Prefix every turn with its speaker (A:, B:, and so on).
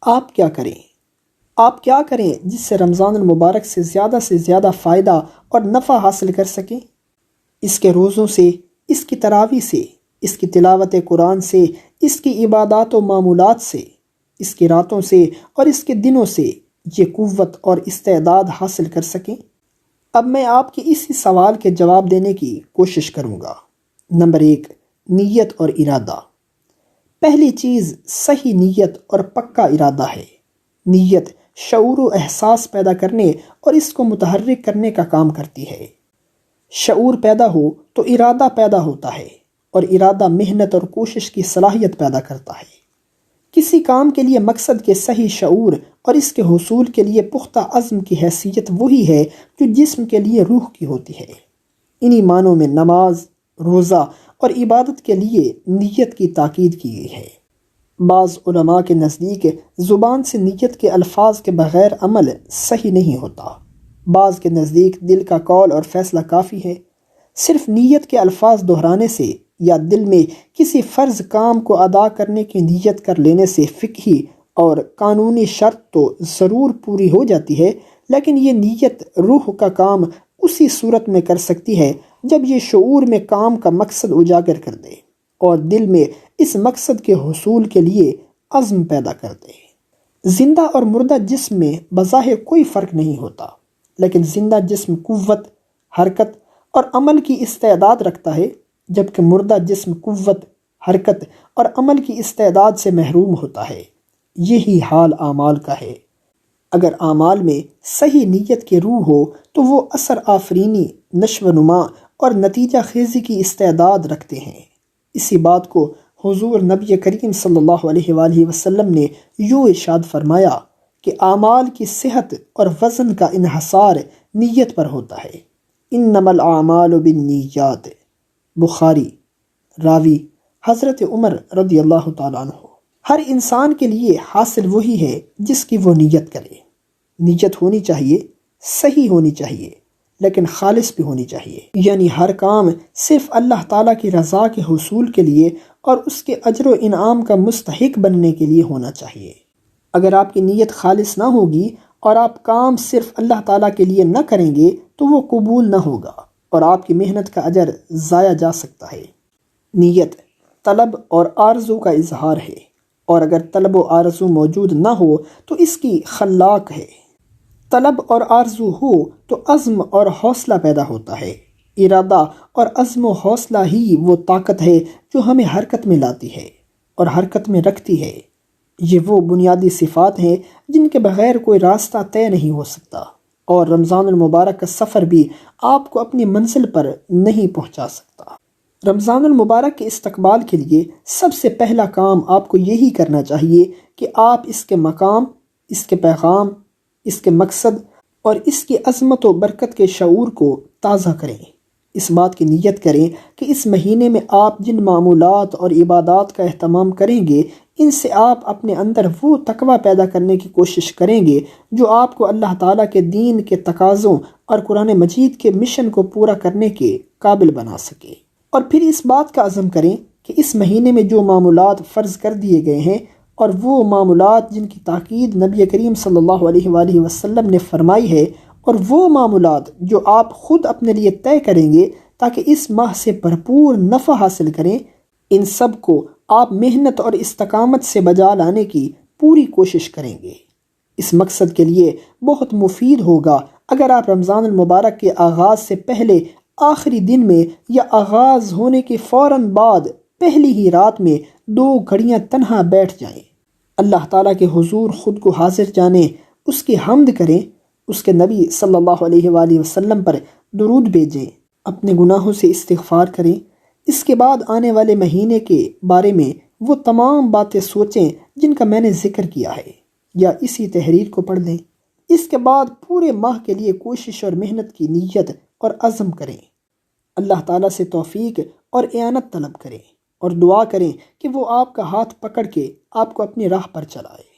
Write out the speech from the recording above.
A: آپ کیا کریں جس سے رمضان المبارک سے زیادہ فائدہ اور نفع حاصل کر سکیں؟ اس کے روزوں سے، اس کی تراویح سے، اس کی تلاوت قرآن سے، اس کی عبادات و معمولات سے، اس کی راتوں سے اور اس کے دنوں سے یہ قوت اور استعداد حاصل کر سکیں۔ اب میں آپ کے اسی سوال کے جواب دینے کی کوشش کروں گا۔ نمبر 1، نیت اور ارادہ۔ پہلی چیز صحیح نیت اور پکا ارادہ ہے۔ نیت شعور و احساس پیدا کرنے اور اس کو متحرک کرنے کا کام کرتی ہے۔ شعور پیدا ہو تو ارادہ پیدا ہوتا ہے، اور ارادہ محنت اور کوشش کی صلاحیت پیدا کرتا ہے۔ کسی کام کے لیے مقصد کے صحیح شعور اور اس کے حصول کے لیے پختہ عزم کی حیثیت وہی ہے جو جسم کے لیے روح کی ہوتی ہے۔ انہی معنوں میں نماز، روزہ اور عبادت کے لیے نیت کی تاکید کی گئی ہے۔ بعض علماء کے نزدیک زبان سے نیت کے الفاظ کے بغیر عمل صحیح نہیں ہوتا۔ بعض کے نزدیک دل کا قول اور فیصلہ کافی ہے۔ صرف نیت کے الفاظ دہرانے سے یا دل میں کسی فرض کام کو ادا کرنے کی نیت کر لینے سے فقہی اور قانونی شرط تو ضرور پوری ہو جاتی ہے، لیکن یہ نیت روح کا کام اسی صورت میں کر سکتی ہے جب یہ شعور میں کام کا مقصد اجاگر کر دے اور دل میں اس مقصد کے حصول کے لیے عزم پیدا کر دے۔ زندہ اور مردہ جسم میں بظاہر کوئی فرق نہیں ہوتا، لیکن زندہ جسم قوت، حرکت اور عمل کی استعداد رکھتا ہے، جبکہ مردہ جسم قوت، حرکت اور عمل کی استعداد سے محروم ہوتا ہے۔ یہی حال اعمال کا ہے۔ اگر اعمال میں صحیح نیت کی روح ہو تو وہ اثر آفرینی، نشو و نما اور نتیجہ خیزی کی استعداد رکھتے ہیں۔ اسی بات کو حضور نبی کریم صلی اللہ علیہ وآلہ وسلم نے یوں ارشاد فرمایا کہ اعمال کی صحت اور وزن کا انحصار نیت پر ہوتا ہے۔ انما الاعمال بالنیات، بخاری، راوی حضرت عمر رضی اللہ تعالیٰ عنہ۔ ہر انسان کے لیے حاصل وہی ہے جس کی وہ نیت کرے۔ نیت ہونی چاہیے، صحیح ہونی چاہیے، لیکن خالص بھی ہونی چاہیے، یعنی ہر کام صرف اللہ تعالیٰ کی رضا کے حصول کے لیے اور اس کے اجر و انعام کا مستحق بننے کے لیے ہونا چاہیے۔ اگر آپ کی نیت خالص نہ ہوگی اور آپ کام صرف اللہ تعالیٰ کے لیے نہ کریں گے تو وہ قبول نہ ہوگا اور آپ کی محنت کا اجر ضائع جا سکتا ہے۔ نیت طلب اور آرزو کا اظہار ہے، اور اگر طلب و آرزو موجود نہ ہو تو اس کی خلاق ہے۔ طلب اور آرزو ہو تو عزم اور حوصلہ پیدا ہوتا ہے۔ ارادہ اور عزم و حوصلہ ہی وہ طاقت ہے جو ہمیں حرکت میں لاتی ہے اور حرکت میں رکھتی ہے۔ یہ وہ بنیادی صفات ہیں جن کے بغیر کوئی راستہ طے نہیں ہو سکتا، اور رمضان المبارک کا سفر بھی آپ کو اپنی منزل پر نہیں پہنچا سکتا۔ رمضان المبارک کے استقبال کے لیے سب سے پہلا کام آپ کو یہی کرنا چاہیے کہ آپ اس کے مقام، اس کے پیغام، اس کے مقصد اور اس کی عظمت و برکت کے شعور کو تازہ کریں۔ اس بات کی نیت کریں کہ اس مہینے میں آپ جن معمولات اور عبادات کا اہتمام کریں گے، ان سے آپ اپنے اندر وہ تقوی پیدا کرنے کی کوشش کریں گے جو آپ کو اللہ تعالیٰ کے دین کے تقاضوں اور قرآن مجید کے مشن کو پورا کرنے کے قابل بنا سکے۔ اور پھر اس بات کا عزم کریں کہ اس مہینے میں جو معمولات فرض کر دیے گئے ہیں اور وہ معمولات جن کی تاکید نبی کریم صلی اللہ علیہ وآلہ وسلم نے فرمائی ہے، اور وہ معمولات جو آپ خود اپنے لیے طے کریں گے تاکہ اس ماہ سے بھرپور نفع حاصل کریں، ان سب کو آپ محنت اور استقامت سے بجا لانے کی پوری کوشش کریں گے۔ اس مقصد کے لیے بہت مفید ہوگا اگر آپ رمضان المبارک کے آغاز سے پہلے آخری دن میں یا آغاز ہونے کے فوراً بعد پہلی ہی رات میں 2 گھڑیاں تنہا بیٹھ جائیں، اللہ تعالیٰ کے حضور خود کو حاضر جانیں، اس کی حمد کریں، اس کے نبی صلی اللہ علیہ وآلہ وسلم پر درود بھیجیں، اپنے گناہوں سے استغفار کریں۔ اس کے بعد آنے والے مہینے کے بارے میں وہ تمام باتیں سوچیں جن کا میں نے ذکر کیا ہے، یا اسی تحریر کو پڑھ لیں۔ اس کے بعد پورے ماہ کے لیے کوشش اور محنت کی نیت اور عزم کریں۔ اللہ تعالیٰ سے توفیق اور اعانت طلب کریں اور دعا کریں کہ وہ آپ کا ہاتھ پکڑ کے آپ کو اپنی راہ پر چلائے۔